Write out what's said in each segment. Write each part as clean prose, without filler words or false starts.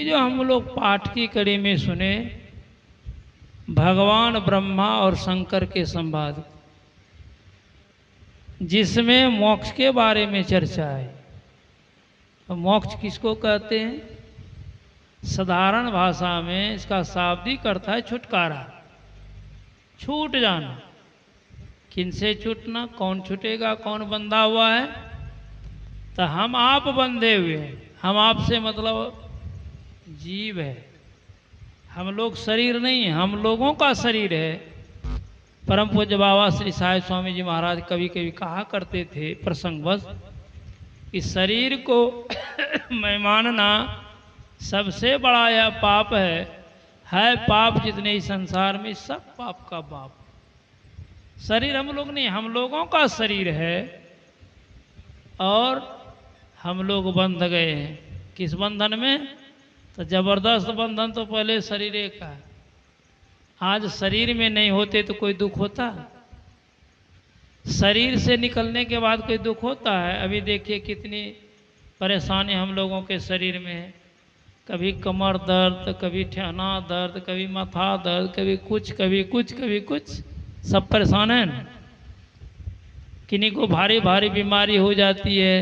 जो हम लोग पाठ की कड़ी में सुने भगवान ब्रह्मा और शंकर के संवाद, जिसमें मोक्ष के बारे में चर्चा है। तो मोक्ष किसको कहते हैं? साधारण भाषा में इसका शाब्दिक अर्थ है छुटकारा, छूट जाना। किनसे छूटना? कौन छूटेगा? कौन बंधा हुआ है? तो हम आप बंधे हुए हैं। हम आप से मतलब जीव है, हम लोग शरीर नहीं है, हम लोगों का शरीर है। परम पूज्य बाबा श्री साई स्वामी जी महाराज कभी कभी कहा करते थे प्रसंगवश कि शरीर को मैं मानना सबसे बड़ा यह पाप है पाप जितने ही संसार में सब पाप का बाप। शरीर हम लोग नहीं, हम लोगों का शरीर है और हम लोग बंध गए हैं। किस बंधन में? तो जबरदस्त बंधन तो पहले शरीर का है। आज शरीर में नहीं होते तो कोई दुख होता? शरीर से निकलने के बाद कोई दुख होता है? अभी देखिए कितनी परेशानी हम लोगों के शरीर में है। कभी कमर दर्द, कभी ठहना दर्द, कभी माथा दर्द, कभी कुछ कभी कुछ कभी कुछ, सब परेशान है ना। किन्हीं को भारी भारी बीमारी हो जाती है,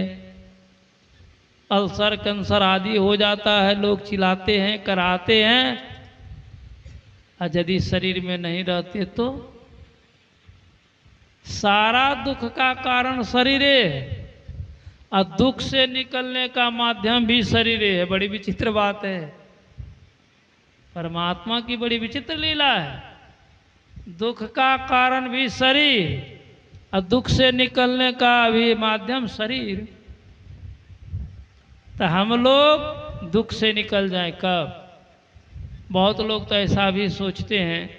अल्सर कैंसर आदि हो जाता है, लोग चिल्लाते हैं कराते हैं। और यदि शरीर में नहीं रहते तो सारा दुख का कारण शरीर है और दुख से निकलने का माध्यम भी शरीर है। बड़ी विचित्र बात है, परमात्मा की बड़ी विचित्र लीला है। दुख का कारण भी शरीर और दुख से निकलने का भी माध्यम शरीर। तो हम लोग दुख से निकल जाए कब? बहुत लोग तो ऐसा भी सोचते हैं,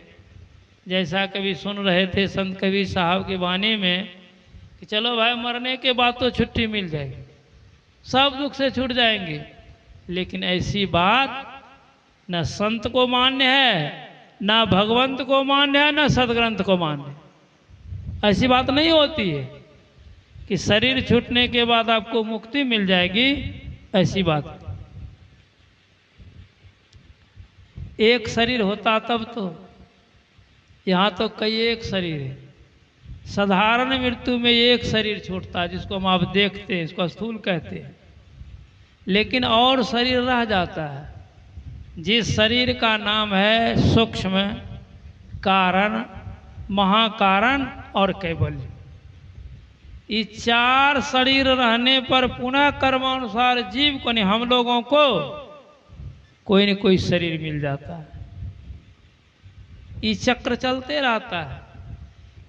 जैसा कभी सुन रहे थे संत कबीर साहब की वाणी में कि चलो भाई मरने के बाद तो छुट्टी मिल जाएगी, सब दुख से छूट जाएंगे। लेकिन ऐसी बात न संत को मान्य है, न भगवंत को मान्य है, न सदग्रंथ को मान्य है। ऐसी बात नहीं होती है कि शरीर छूटने के बाद आपको मुक्ति मिल जाएगी, ऐसी बात। एक शरीर होता तब तो, यहाँ तो कई एक शरीर है। साधारण मृत्यु में एक शरीर छूटता है जिसको हम आप देखते हैं, इसको स्थूल कहते हैं। लेकिन और शरीर रह जाता है, जिस शरीर का नाम है सूक्ष्म, कारण, महाकारण और कैवल्य। ये चार शरीर रहने पर पुनः कर्मानुसार जीव को नहीं, हम लोगों को कोई न कोई शरीर मिल जाता है। ये चक्र चलते रहता है।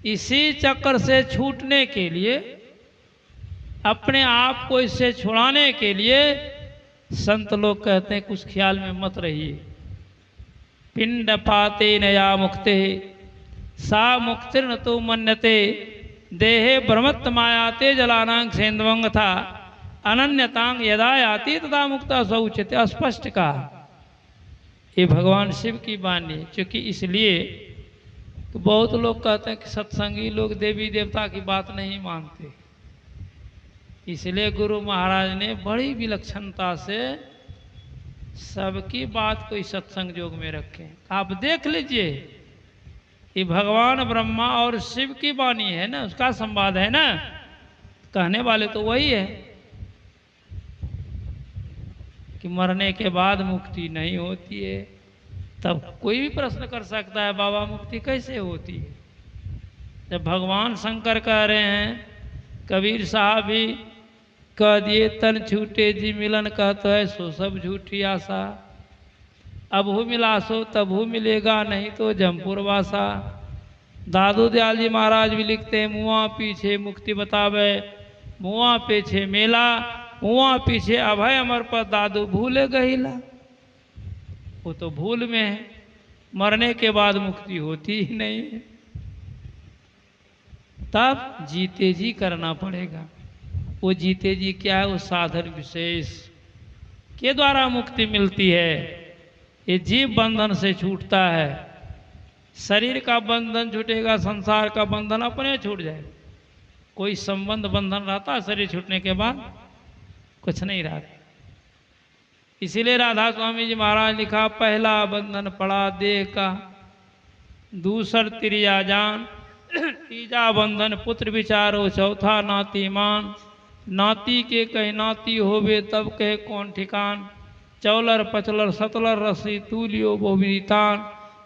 इसी चक्र से छूटने के लिए, अपने आप को इससे छुड़ाने के लिए संत लोग कहते हैं कुछ ख्याल में मत रहिए। पिंड पाते नया मुक्ते सा मुक्तिर्न तो मन्यते देहे ब्रह्मत्व मायाते जलानांग सेंद्वंग था अनन्यतांग यदा याति तथा मुक्ता सौचते। स्पष्ट कहा, ये भगवान शिव की वाणी। क्योंकि इसलिए तो बहुत लोग कहते हैं कि सत्संगी लोग देवी देवता की बात नहीं मानते, इसलिए गुरु महाराज ने बड़ी विलक्षणता से सबकी बात को इस सत्संग योग में रखे। आप देख लीजिए, ये भगवान ब्रह्मा और शिव की वाणी है ना, उसका संवाद है ना, कहने वाले तो वही है कि मरने के बाद मुक्ति नहीं होती है। तब कोई भी प्रश्न कर सकता है बाबा मुक्ति कैसे होती है? जब भगवान शंकर कह रहे हैं, कबीर साहब भी कह दिए, तन छूटे जी मिलन कहता है सो सब झूठी आशा, अबहू मिला सो तबहू मिलेगा नहीं तो जमपुर वासा। दादू दयाल जी महाराज भी लिखते हैं, मुआ पीछे मुक्ति बतावे, मुआ पीछे मेला, मुआ पीछे अभय अमर पर दादू भूले गहिला। वो तो भूल में है, मरने के बाद मुक्ति होती ही नहीं है। तब जीते जी करना पड़ेगा। वो जीते जी क्या है? वो साधन विशेष के द्वारा मुक्ति मिलती है। ये जीव बंधन से छूटता है। शरीर का बंधन छूटेगा, संसार का बंधन अपने छूट जाएगा। कोई संबंध बंधन रहता है शरीर छूटने के बाद? कुछ नहीं रहता। इसीलिए राधा स्वामी जी महाराज लिखा, पहला बंधन पड़ा देह का, दूसर त्रिया जान, तीजा बंधन पुत्र विचारो, चौथा नाती मान, नाती के कहे नाती होवे तब कहे कौन ठिकान, चौलर पचलर सतलर रसी तू लियो बहुतान,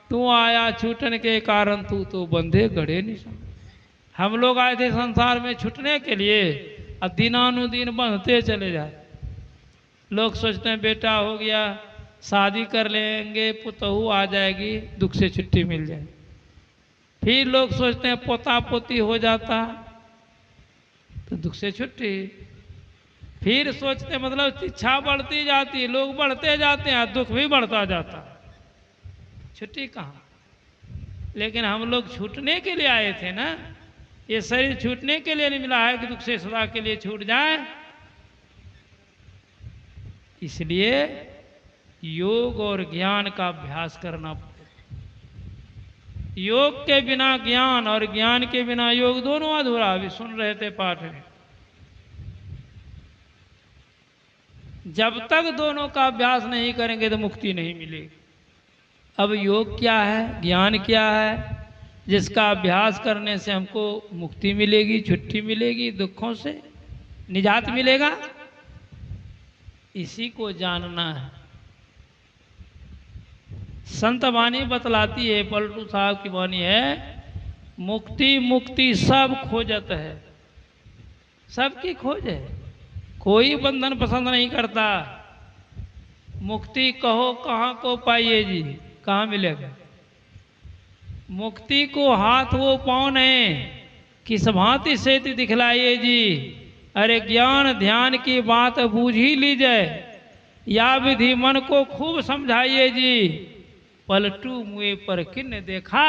तू आया छूटन के कारण तू तो बंधे गढ़े निशान। हम लोग आए थे संसार में छूटने के लिए, अब दिनानुदिन बंधते चले जाए। लोग सोचते हैं बेटा हो गया, शादी कर लेंगे, पुतहू आ जाएगी, दुख से छुट्टी मिल जाए। फिर लोग सोचते हैं पोता पोती हो जाता तो दुख से छुट्टी। फिर सोचते हैं, मतलब इच्छा बढ़ती जाती, लोग बढ़ते जाते हैं, दुख भी बढ़ता जाता, छुट्टी कहाँ। लेकिन हम लोग छूटने के लिए आए थे ना, ये शरीर छूटने के लिए नहीं मिला है कि दुख से सदा के लिए छूट जाए। इसलिए योग और ज्ञान का अभ्यास करना पड़ेगा। योग के बिना ज्ञान और ज्ञान के बिना योग, दोनों अधूरा। अभी सुन रहे थे पाठ में, जब तक दोनों का अभ्यास नहीं करेंगे तो मुक्ति नहीं मिलेगी। अब योग क्या है, ज्ञान क्या है, जिसका अभ्यास करने से हमको मुक्ति मिलेगी, छुट्टी मिलेगी, दुखों से निजात मिलेगा, इसी को जानना है। संत वाणी बतलाती है, पलटू साहब की वाणी है, मुक्ति मुक्ति सब खोजत है, सबकी खोज है, कोई बंधन पसंद नहीं करता। मुक्ति कहो कहाँ को पाइए जी, कहाँ मिलेगा। मुक्ति को हाथ वो पाँव नहीं, किस भांति से दिखलाइए जी। अरे ज्ञान ध्यान की बात बूझ ही लीजिए, या विधि मन को खूब समझाइए जी। पलटू मुए पर किन देखा,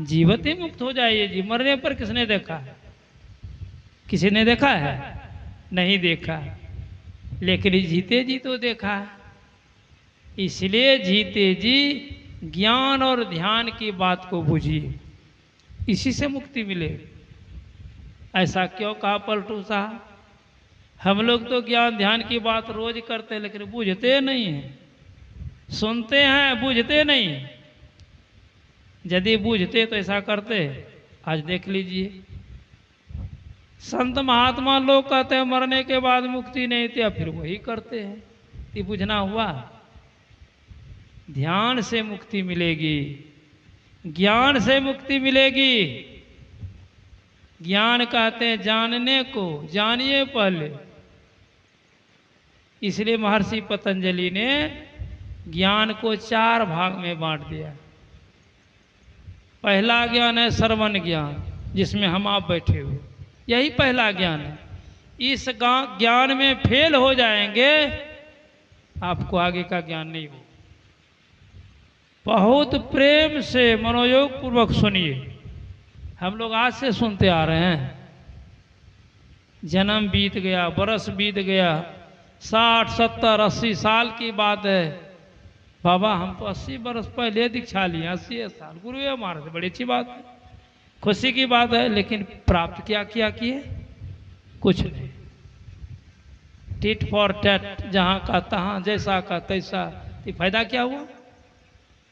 जीवत ही मुक्त हो जाइए जी। मरने पर किसने देखा है, किसी ने देखा है, नहीं देखा, लेकिन जीते जी तो देखा है। इसलिए जीते जी ज्ञान और ध्यान की बात को बूझिए, इसी से मुक्ति मिले। ऐसा क्यों कहा पलटू साहब। हम लोग तो ज्ञान ध्यान की बात रोज करते, लेकिन बूझते नहीं हैं, सुनते हैं, बूझते नहीं। यदि बूझते तो ऐसा करते। आज देख लीजिए, संत महात्मा लोग कहते हैं मरने के बाद मुक्ति नहीं थी, फिर वही करते हैं। ये बूझना हुआ। ध्यान से मुक्ति मिलेगी, ज्ञान से मुक्ति मिलेगी। ज्ञान कहते हैं जानने को, जानिए पहले। इसलिए महर्षि पतंजलि ने ज्ञान को 4 भाग में बांट दिया। पहला ज्ञान है श्रवण ज्ञान, जिसमें हम आप बैठे हुए, यही पहला ज्ञान है। इस ज्ञान में फेल हो जाएंगे, आपको आगे का ज्ञान नहीं हो। बहुत प्रेम से मनोयोग पूर्वक सुनिए। हम लोग आज से सुनते आ रहे हैं, जन्म बीत गया, बरस बीत गया, 60, 70, 80 साल की बात है। बाबा हम तो 80 बरस पहले दीक्षा लिए, 80 साल गुरु है हमारे से, बड़ी अच्छी बात है, खुशी की बात है। लेकिन प्राप्त क्या किया किए, कुछ नहीं। टिट फॉर टैट, जहाँ का तहाँ, जैसा का तैसा। ये फायदा क्या हुआ,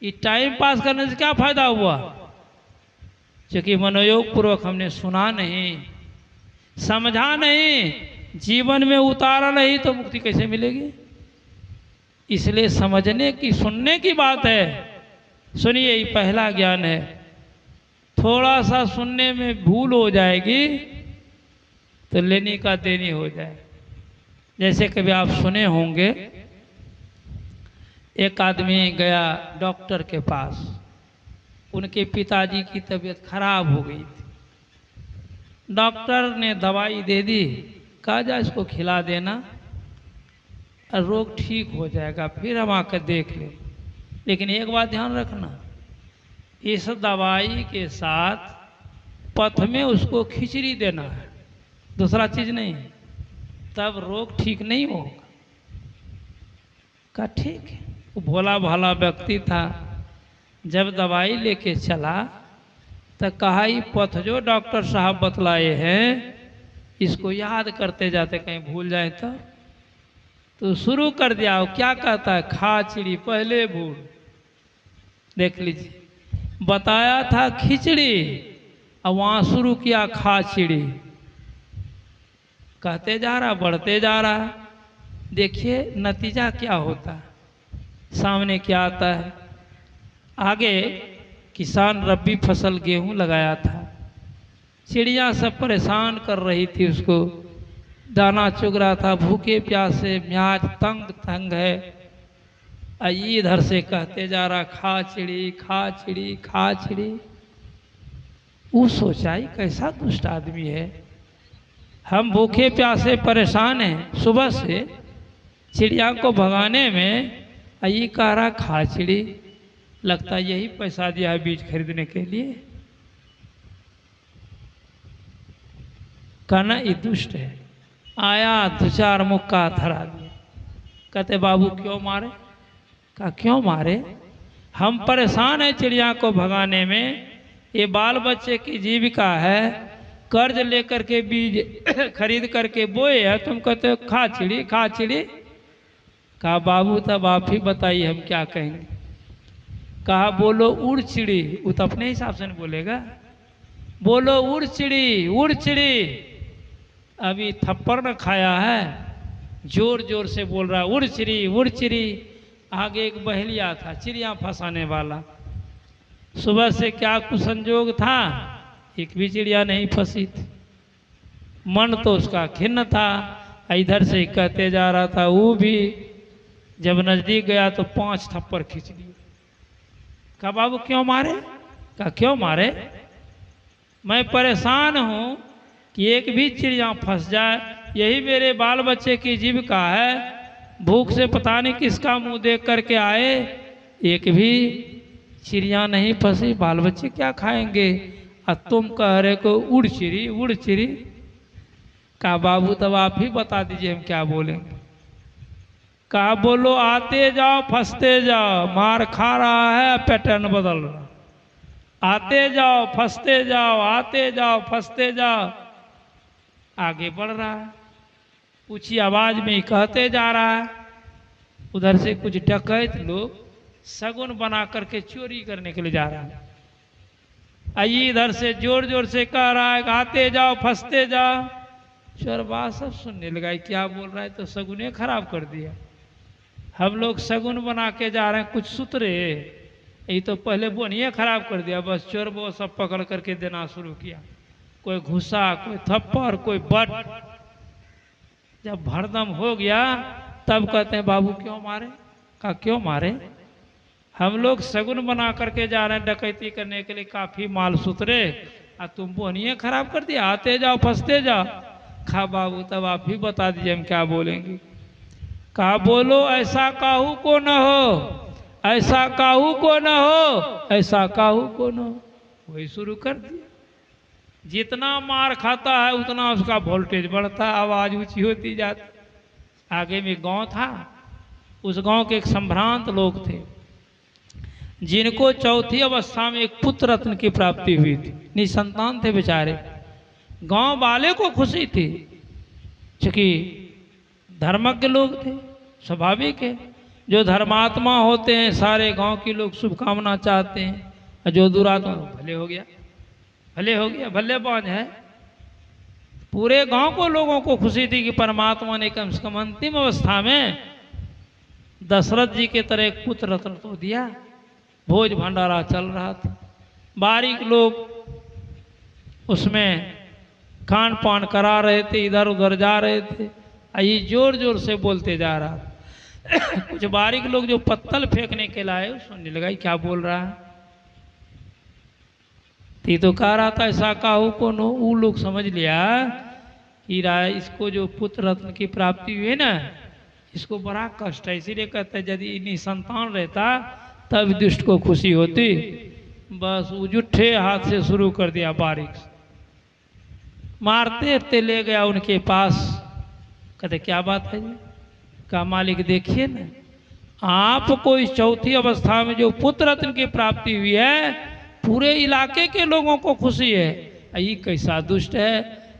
ये टाइम पास करने से क्या फायदा हुआ। क्योंकि मनोयोग पूर्वक हमने सुना नहीं, समझा नहीं, जीवन में उतारा नहीं, तो मुक्ति कैसे मिलेगी। इसलिए समझने की, सुनने की बात है। सुनिए, ये पहला ज्ञान है। थोड़ा सा सुनने में भूल हो जाएगी तो लेनी का देनी हो जाए। जैसे कभी आप सुने होंगे, एक आदमी गया डॉक्टर के पास, उनके पिताजी की तबीयत खराब हो गई थी। डॉक्टर ने दवाई दे दी, कहा जा इसको खिला देना, रोग ठीक हो जाएगा, फिर हम आकर देख लें। लेकिन एक बात ध्यान रखना, इस दवाई के साथ पथ में उसको खिचड़ी देना है, दूसरा चीज नहीं, तब रोग ठीक नहीं होगा। कहा ठीक है। वो भोला भाला व्यक्ति था, जब दवाई लेके चला तो कहा ये पथ जो डॉक्टर साहब बतलाए हैं, इसको याद करते जाते, कहीं भूल जाए तो तो शुरू कर दिया। वो क्या कहता है, खा चिड़ी पहले बूढ़। देख लीजिए, बताया था खिचड़ी, अब वहां शुरू किया खा चिड़ी। कहते जा रहा, बढ़ते जा रहा। देखिए नतीजा क्या होता है, सामने क्या आता है। आगे किसान रबी फसल गेहूं लगाया था, चिड़िया सब परेशान कर रही थी उसको, दाना चुग रहा था, भूखे प्यासे म्याज तंग तंग है। इधर से कहते जा रहा, खा चिड़ी खा चिड़ी खा चिड़ी। वो सोचा ही कैसा दुष्ट आदमी है, हम भूखे प्यासे परेशान हैं सुबह से, चिड़िया को भगाने में ये कह रहा खा चिड़ी। लगता यही पैसा दिया है बीज खरीदने के लिए। कहना ये दुष्ट है। आया दो चार मुक्का धरा दिया। कहते बाबू क्यों मारे? कहा क्यों मारे, हम परेशान हैं चिड़िया को भगाने में, ये बाल बच्चे की जीविका है, कर्ज लेकर के बीज खरीद करके बोए है, तुम कहते हो खा चिड़ी खा चिड़ी। कहा बाबू तब आप ही बताइए हम क्या कहेंगे। कहा बोलो उड़ चिड़ी। वो तो अपने हिसाब से नहीं बोलेगा, बोलो उड़ चिड़ी उड़ चिड़ी। अभी थप्पड़ न खाया है, जोर जोर से बोल रहा उड़ चिड़ी उड़ चिड़ी। आगे एक बहेलिया था चिड़िया फंसाने वाला, सुबह से क्या कुसंजोग था, एक भी चिड़िया नहीं फंसी थी। मन तो उसका खिन्न था, इधर से कहते जा रहा था। वो भी जब नजदीक गया तो 5 थप्पड़ खींच लिए। कहा बाबू क्यों मारे? कहा क्यों मारे, मैं परेशान हूं कि एक भी चिड़िया फंस जाए, यही मेरे बाल बच्चे की जीविका है, भूख से पता नहीं किसका मुंह देख करके आए, एक भी चिड़िया नहीं फंसी, बाल बच्चे क्या खाएंगे, और तुम कह रहे को उड़ चिड़ी उड़ चिड़ी। कहा बाबू तब आप ही बता दीजिए हम क्या बोलेंगे। कहा बोलो आते जाओ फंसते जाओ, मार खा रहा है पैटर्न बदल रहा, आते जाओ फंसते जाओ आते जाओ फंसते जाओ। आगे बढ़ रहा है, ऊंची आवाज में ही कहते जा रहा है। उधर से कुछ डकैत लोग शगुन बना करके चोरी करने के लिए जा रहा है। आइए इधर से जोर जोर से कह रहा है आते जाओ फंसते जाओ। चोरबा सब सुनने लगा, क्या बोल रहा है, तो शगुने खराब कर दिया। हम लोग शगुन बना के जा रहे हैं, कुछ सूत्रे, ये तो पहले बोनिए खराब कर दिया। बस चोर वो सब पकड़ करके देना शुरू किया, कोई घुसा कोई थप्पड़ कोई बट। जब भरदम हो गया तब कहते हैं बाबू क्यों मारे? कहा क्यों मारे, हम लोग शगुन बना करके जा रहे हैं डकैती करने के लिए, काफी माल सूत्रे, और तुम बोनिए खराब कर दिया, आते जाओ फंसते जाओ। कहा बाबू तब आप ही बता दीजिए हम क्या बोलेंगे। कहा बोलो ऐसा काहू को न हो, ऐसा काहू को न हो, ऐसा काहू को न हो। वही शुरू कर दिया। जितना मार खाता है उतना उसका वोल्टेज बढ़ता, आवाज ऊंची होती जाती। आगे में गांव था, उस गांव के एक संभ्रांत लोग थे, जिनको चौथी अवस्था में एक पुत्र रत्न की प्राप्ति हुई थी, निसंतान थे बेचारे। गांव वाले को खुशी थी, क्योंकि धर्मज्ञ लोग थे, स्वाभाविक है, जो धर्मात्मा होते हैं सारे गांव के लोग शुभकामना चाहते हैं, और जो दुरात्मा भले हो गया भले हो गया भले बांझ है। पूरे गांव को लोगों को खुशी थी कि परमात्मा ने कम से कम अंतिम अवस्था में दशरथ जी के तरह एक पुत्र रत्न तो दिया। भोज भंडारा चल रहा था, बारीक लोग उसमें खान पान करा रहे थे, इधर उधर जा रहे थे। ये जोर जोर से बोलते जा रहा। कुछ बारीक लोग जो पत्तल फेंकने के लाए सुनने लगा क्या बोल रहा है। ती तो कह रहा था ऐसा काहू को नो। वो लोग समझ लिया कि इसको जो पुत्र रत्न की प्राप्ति हुई ना, इसको बड़ा कष्ट है, इसीलिए कहते हैं यदि निसंतान रहता तब दुष्ट को खुशी होती। बस वो जुट्ठे हाथ से शुरू कर दिया, बारीक मारते ले गया उनके पास। कहते क्या बात है जी? कहा मालिक देखिए ना, आपको इस चौथी अवस्था में जो पुत्र रत्न की प्राप्ति हुई है, पूरे इलाके के लोगों को खुशी है। ये कैसा दुष्ट है,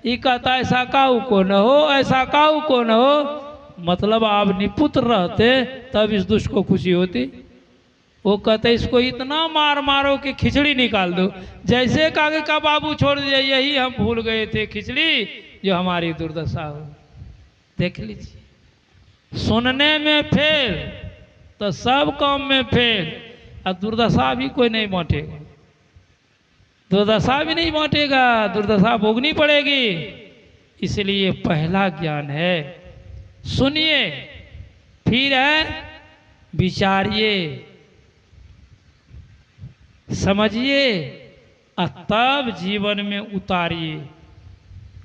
ये कहता ऐसा काहू को न हो, ऐसा काहू को न हो। मतलब आप निपुत्र रहते तब इस दुष्ट को खुशी होती। वो कहते इसको इतना मार मारो कि खिचड़ी निकाल दो। जैसे कागे का बाबू छोड़ दिया, यही हम भूल गए थे खिचड़ी जो हमारी दुर्दशा हो। देख लीजिए, सुनने में फेल तो सब काम में फेल, और दुर्दशा भी कोई नहीं बांटेगा, दुर्दशा भी नहीं बांटेगा, दुर्दशा भोगनी पड़ेगी। इसलिए पहला ज्ञान है सुनिए, फिर है विचारिए, समझिए, और तब जीवन में उतारिए,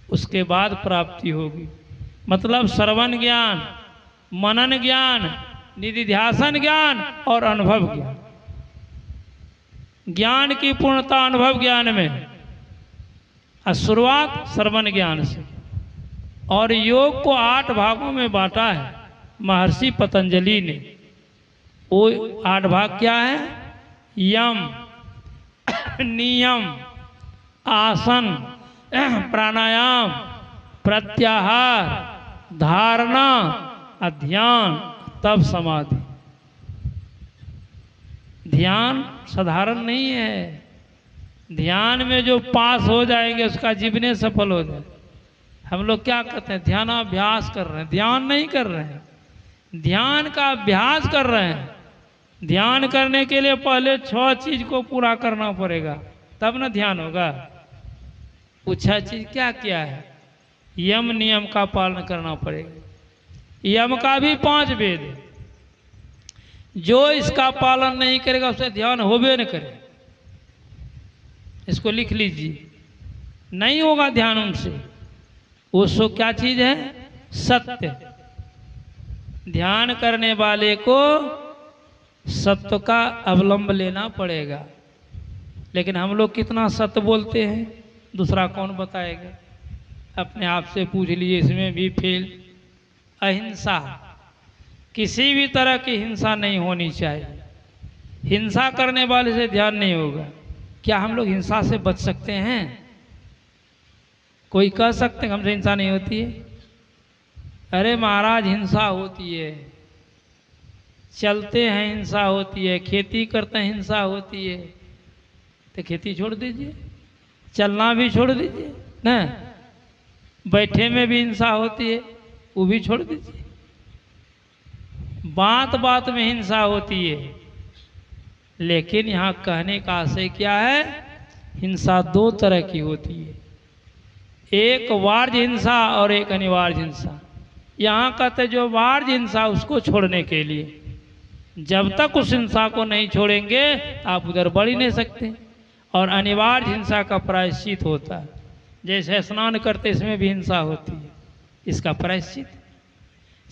उसके बाद प्राप्ति होगी। मतलब श्रवण ज्ञान, मनन ज्ञान, निधिध्यासन ज्ञान और अनुभव ज्ञान। ज्ञान की पूर्णता अनुभव ज्ञान में, और शुरुआत श्रवण ज्ञान से। और योग को 8 भागों में बांटा है महर्षि पतंजलि ने। वो 8 भाग क्या है? यम, नियम, आसन, प्राणायाम, प्रत्याहार, धारणा, ध्यान, तब समाधि। ध्यान साधारण नहीं है। ध्यान में जो पास हो जाएंगे उसका जीवने सफल हो जाए। हम लोग क्या कहते हैं? ध्यानाभ्यास कर रहे हैं, ध्यान नहीं कर रहे हैं, ध्यान का अभ्यास कर रहे हैं। ध्यान करने के लिए पहले 6 चीज को पूरा करना पड़ेगा, तब ना ध्यान होगा। वो 6 चीज क्या क्या है? यम नियम का पालन करना पड़ेगा। यम का भी 5 वेद है। जो इसका पालन नहीं करेगा उसे ध्यान होबे न करे। इसको लिख लीजिए, नहीं होगा ध्यान उनसे। उसको क्या चीज है? सत्य। ध्यान करने वाले को सत्य का अवलंब लेना पड़ेगा। लेकिन हम लोग कितना सत्य बोलते हैं, दूसरा कौन बताएगा? अपने आप से पूछ लीजिए, इसमें भी फेल। अहिंसा, किसी भी तरह की हिंसा नहीं होनी चाहिए। हिंसा करने वाले से ध्यान नहीं होगा। क्या हम लोग हिंसा से बच सकते हैं? कोई कह सकते हैं हमसे हिंसा नहीं होती है? अरे महाराज, हिंसा होती है। चलते हैं हिंसा होती है, खेती करते हैं हिंसा होती है। तो खेती छोड़ दीजिए, चलना भी छोड़ दीजिए ना। बैठे में भी हिंसा होती है, वो भी छोड़ दीजिए। बात बात में हिंसा होती है। लेकिन यहाँ कहने का आशय क्या है? हिंसा 2 तरह की होती है, एक वार्य हिंसा और एक अनिवार्य हिंसा। यहाँ कहते जो वार्य हिंसा उसको छोड़ने के लिए, जब तक उस हिंसा को नहीं छोड़ेंगे आप उधर बढ़ ही नहीं सकते। और अनिवार्य हिंसा का प्रायश्चित होता है। जैसे स्नान करते इसमें भी हिंसा होती है, इसका प्रायश्चित